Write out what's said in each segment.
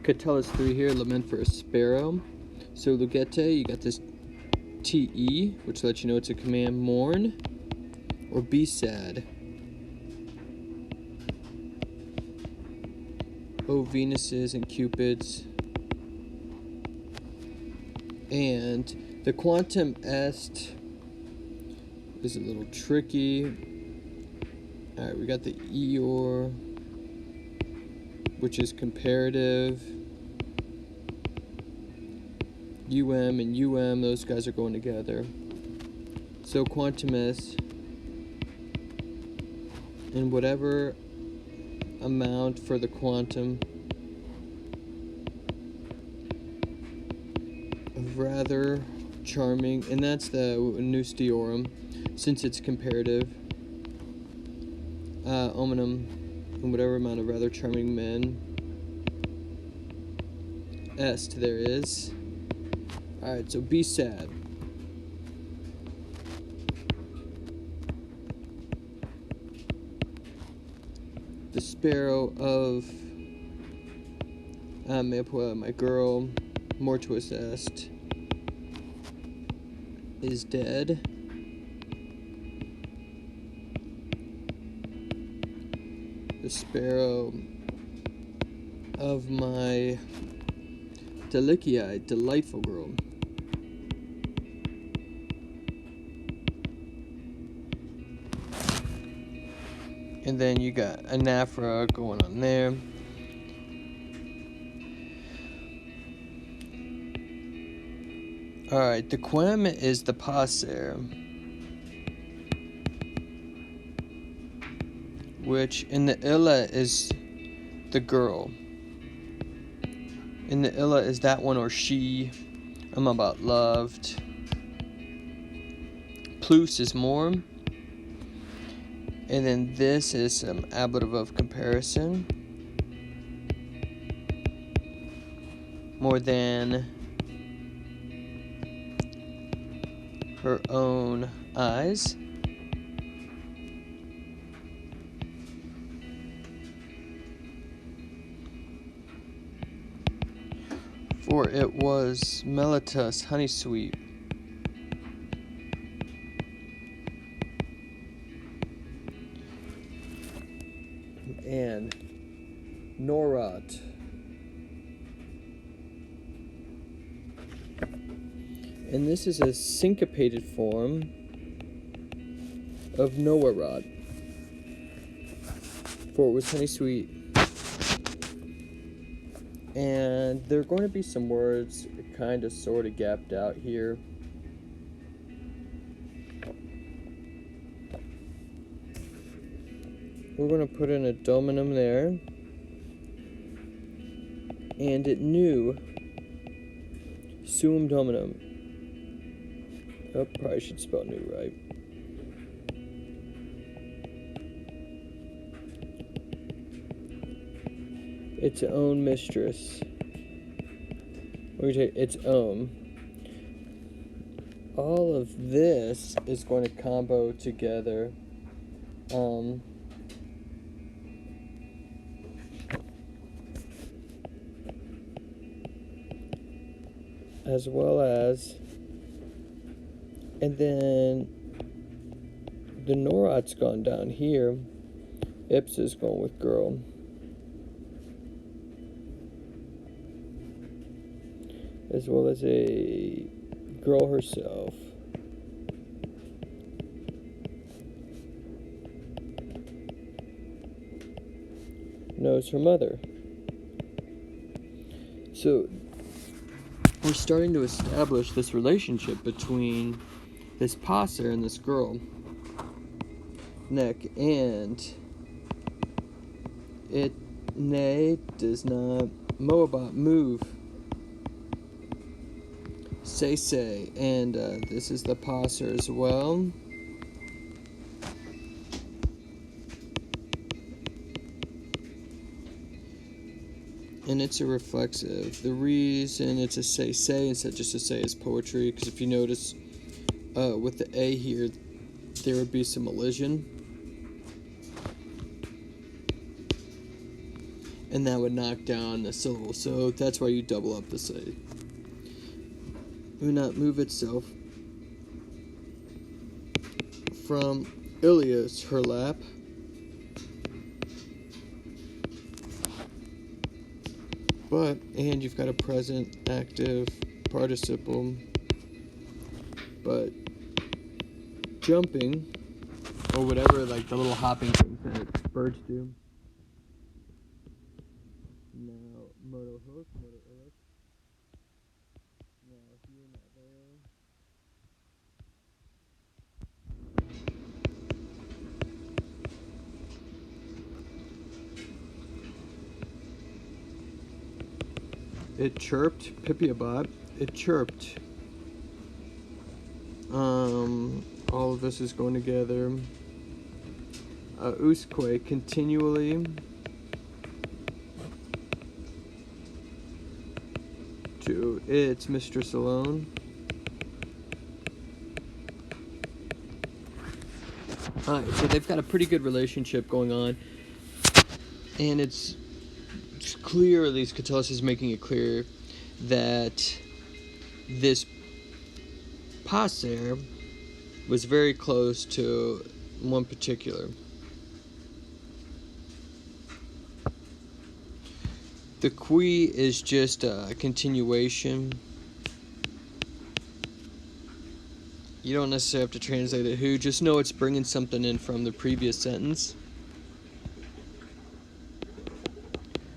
Catullus 3 here, Lament for a Sparrow. So Lugete, you got this TE, which lets you know it's a command. Mourn or be sad. Oh, Venuses and Cupids. And the quantum est is a little tricky. Alright, we got the Eeyore, which is comparative. and those guys are going together. So quantum est, and whatever amount for the quantum of rather charming, and that's the nous diorum, since it's comparative. Omenum, and whatever amount of rather charming men est there is. Alright, so be sad. The sparrow of my girl, mortuus est, is dead. The sparrow of my deliciae, delightful girl, and then you got anaphora going on there. Alright, the quem is the passer, which in the illa is the girl. In the illa is that one or she. I'm about loved. Plus is more. And then this is some ablative of comparison. More than her own eyes. For it was Melitus, honey sweet. And Norat. And this is a syncopated form of Noarat. For it was honey sweet. And there are going to be some words kind of sort of gapped out here. We're going to put in a dominum there. And it knew suum dominum. Oh, probably should spell new right. Its own mistress. Its own. All of this is going to combo together. As well as, and then the Norat's gone down here. Ips is going with girl. As well as a girl herself. Knows her mother. So we're starting to establish this relationship between this passer and this girl. Neck, and it does not Moabot move. Say, and this is the passer as well. And it's a reflexive. The reason it's a say instead just to say is poetry, because if you notice with the A here, there would be some elision. and that would knock down the syllable. So that's why you double up the say. Would not move itself from Ilias, her lap. But, and you've got a present active participle, but jumping, or whatever, like the little hopping things that birds do. Now, moto hook, moto illic. Now here, now there. It chirped, Pipiabot. It chirped. All of this is going together. Usque continually to its mistress alone. Alright, so they've got a pretty good relationship going on, and it's clear, at least Catullus is making it clear, that this passer was very close to one particular. The qui is just a continuation. You don't necessarily have to translate it who, just know it's bringing something in from the previous sentence.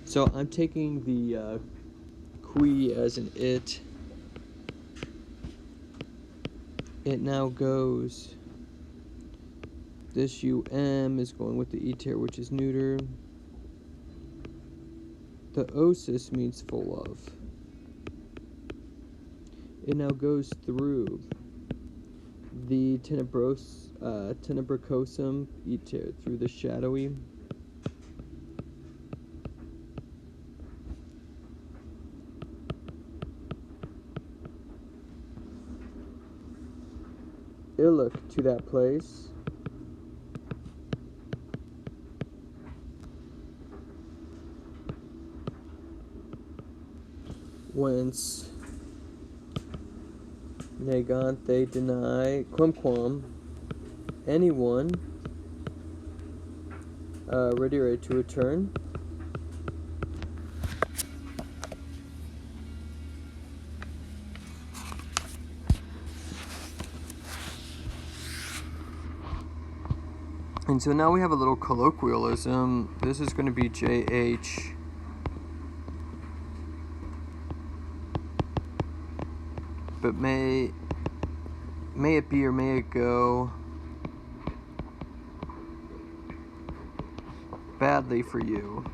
So I'm taking the qui as an it. It now goes, this is going with the eter, which is neuter. The osis means full of. It now goes through the tenebrosum eter, through the shadowy. Illic to that place. Whence negante deny quamquam anyone ready to return. And so now we have a little colloquialism. This is going to be JH. But may it be or may it go badly for you.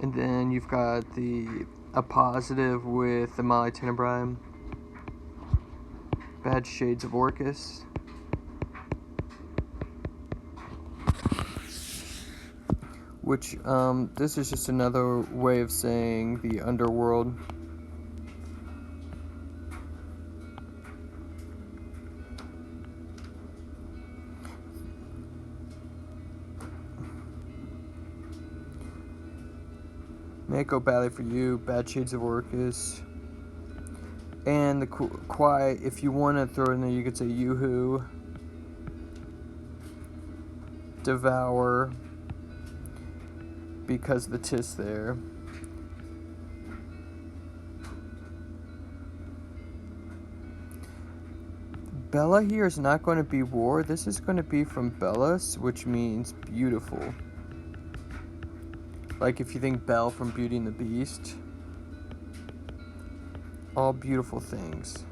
And then you've got a positive with the Mali Tenebrae, bad shades of Orcus. Which, this is just another way of saying the underworld. May it go badly for you, bad shades of Orcus. And the quiet, if you want to throw it in there, you could say Yoo-hoo, devour, because the tis there. Bella here is not going to be war. This is going to be from Bellas, which means beautiful. Like if you think Belle from Beauty and the Beast. All beautiful things.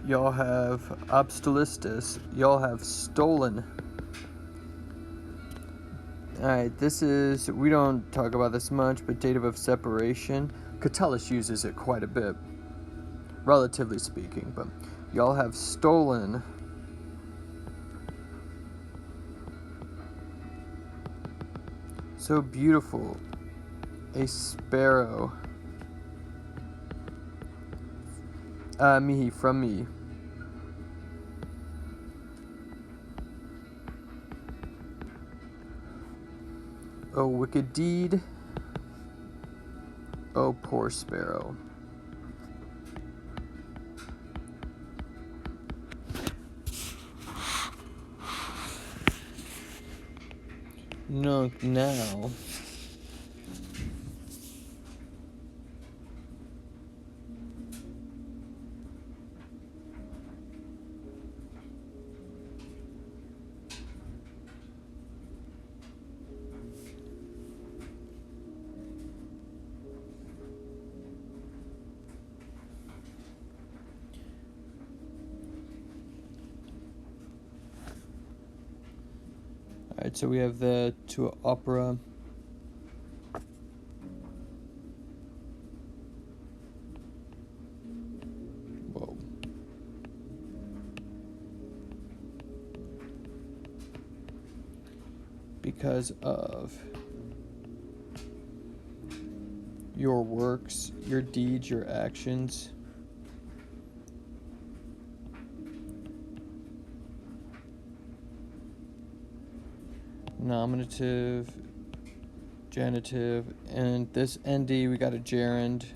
Y'all have obstulistus. Y'all have stolen. Alright, this is, we don't talk about this much, but dative of separation. Catullus uses it quite a bit. relatively speaking, but y'all have stolen so beautiful a sparrow from me. O wicked deed, O poor sparrow. No, now. Alright, so we have the to opera. Whoa. Because of your works, your deeds, your actions. Nominative, genitive, and this nd we got a gerund.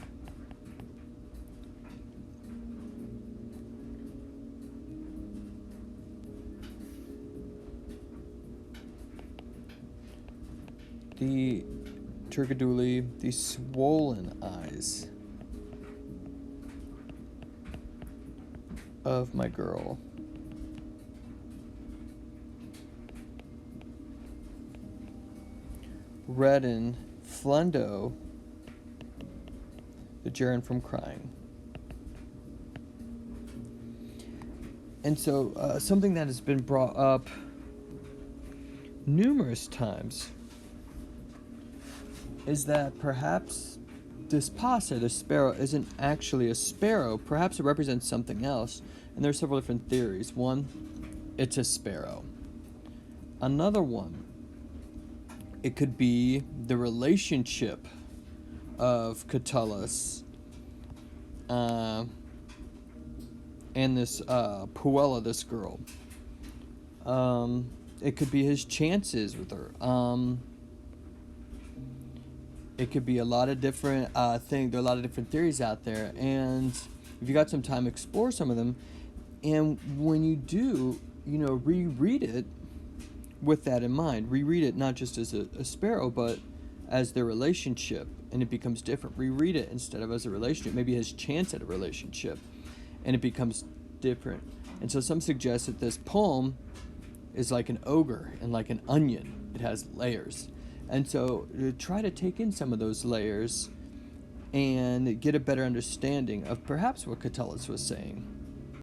The Turkaduli, the swollen eyes of my girl. Redden, flundo, the gerund from crying. And so something that has been brought up numerous times is that perhaps this passer, the sparrow, isn't actually a sparrow. Perhaps it represents something else. And there are several different theories. One, it's a sparrow. Another one, it could be the relationship of Catullus and this Puella, this girl. It could be his chances with her. It could be a lot of different things. There are a lot of different theories out there, and if you got some time, explore some of them. And when you do, reread it with that in mind. Reread it not just as a sparrow, but as their relationship, and it becomes different. Reread it instead of as a relationship, maybe his chance at a relationship, and it becomes different. And so some suggest that this poem is like an ogre and like an onion. It has layers. And so try to take in some of those layers and get a better understanding of perhaps what Catullus was saying.